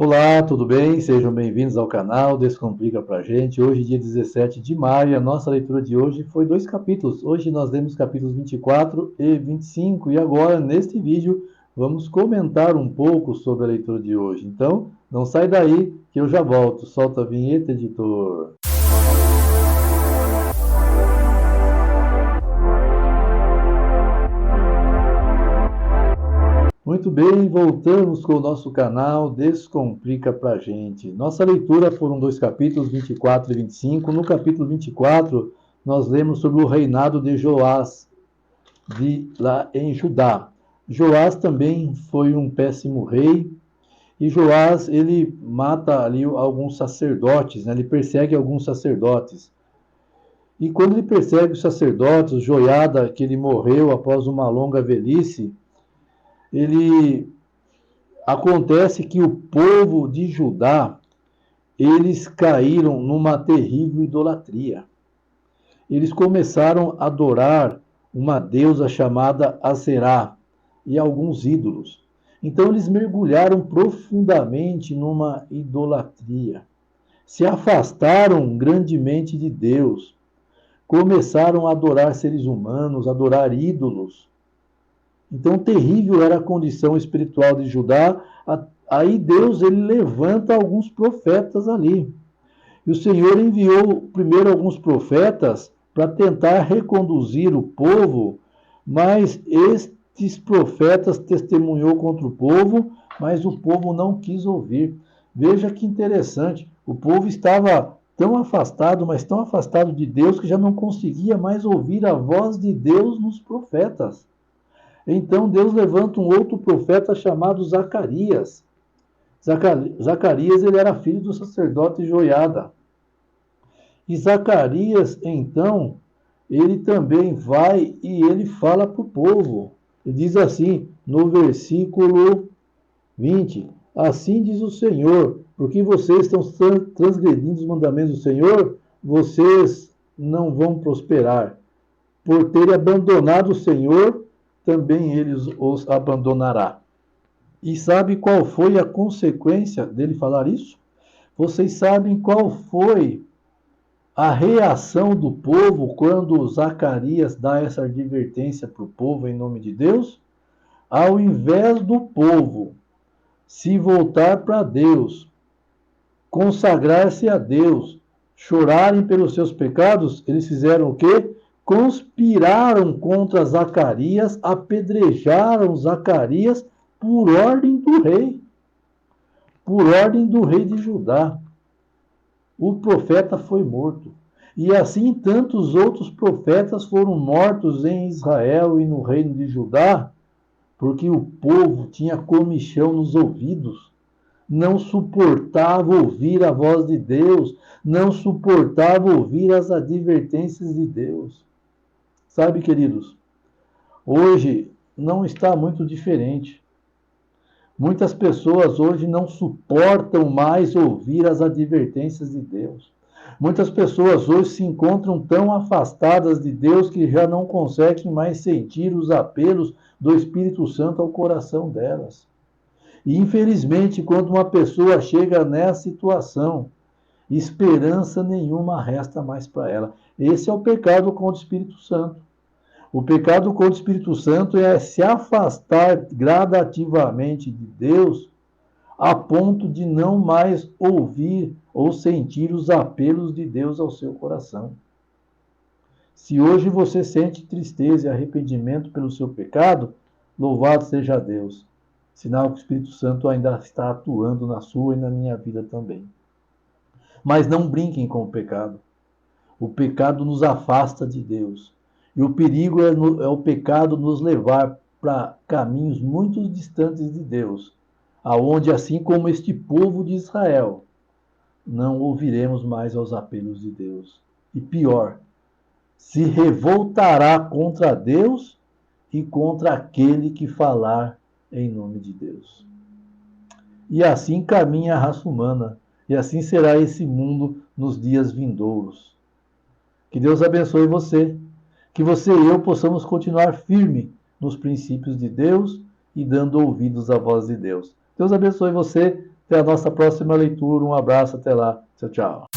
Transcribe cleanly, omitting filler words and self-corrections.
Olá, tudo bem? Sejam bem-vindos ao canal Descomplica pra gente. Hoje, dia 17 de maio, a nossa leitura de hoje foi 2 capítulos. Hoje nós lemos capítulos 24 e 25 e agora, neste vídeo, vamos comentar um pouco sobre a leitura de hoje. Então, não sai daí que eu já volto. Solta a vinheta, editor. Muito bem, voltamos com o nosso canal Descomplica pra gente. Nossa leitura foram 2 capítulos, 24 e 25. No capítulo 24, nós lemos sobre o reinado de Joás, lá em Judá. Joás também foi um péssimo rei, e Joás, ele mata ali alguns sacerdotes, né? Ele persegue alguns sacerdotes. E quando ele persegue os sacerdotes, Joiada, que ele morreu após uma longa velhice, ele acontece que o povo de Judá, eles caíram numa terrível idolatria. Eles começaram a adorar uma deusa chamada Aserá e alguns ídolos. Então eles mergulharam profundamente numa idolatria. Se afastaram grandemente de Deus. Começaram a adorar seres humanos, a adorar ídolos. Então, terrível era a condição espiritual de Judá. Aí Deus ele levanta alguns profetas ali. E o Senhor enviou primeiro alguns profetas para tentar reconduzir o povo, mas estes profetas testemunhou contra o povo, mas o povo não quis ouvir. Veja que interessante, o povo estava tão afastado, mas tão afastado de Deus, que já não conseguia mais ouvir a voz de Deus nos profetas. Então Deus levanta um outro profeta chamado Zacarias. Zacarias ele era filho do sacerdote Joiada. E Zacarias, então, ele também vai e ele fala para o povo. Ele diz assim, no versículo 20, assim diz o Senhor, porque vocês estão transgredindo os mandamentos do Senhor, vocês não vão prosperar. Por terem abandonado o Senhor, também ele os abandonará. E sabe qual foi a consequência dele falar isso? Vocês sabem qual foi a reação do povo quando Zacarias dá essa advertência para o povo em nome de Deus? Ao invés do povo se voltar para Deus, consagrar-se a Deus, chorarem pelos seus pecados, eles fizeram o quê? Conspiraram contra Zacarias, apedrejaram Zacarias por ordem do rei. Por ordem do rei de Judá. O profeta foi morto. E assim tantos outros profetas foram mortos em Israel e no reino de Judá, porque o povo tinha comichão nos ouvidos, não suportava ouvir a voz de Deus, não suportava ouvir as advertências de Deus. Sabe, queridos, hoje não está muito diferente. Muitas pessoas hoje não suportam mais ouvir as advertências de Deus. Muitas pessoas hoje se encontram tão afastadas de Deus que já não conseguem mais sentir os apelos do Espírito Santo ao coração delas. E infelizmente, quando uma pessoa chega nessa situação, esperança nenhuma resta mais para ela. Esse é o pecado contra o Espírito Santo. O pecado contra o Espírito Santo é se afastar gradativamente de Deus a ponto de não mais ouvir ou sentir os apelos de Deus ao seu coração. Se hoje você sente tristeza e arrependimento pelo seu pecado, louvado seja Deus. Sinal que o Espírito Santo ainda está atuando na sua e na minha vida também. Mas não brinquem com o pecado. O pecado nos afasta de Deus. E o perigo é o pecado nos levar para caminhos muito distantes de Deus, aonde, assim como este povo de Israel, não ouviremos mais aos apelos de Deus. E pior, se revoltará contra Deus e contra aquele que falar em nome de Deus. E assim caminha a raça humana, e assim será esse mundo nos dias vindouros. Que Deus abençoe você, que você e eu possamos continuar firme nos princípios de Deus e dando ouvidos à voz de Deus. Deus abençoe você. Até a nossa próxima leitura. Um abraço, até lá. Tchau, tchau.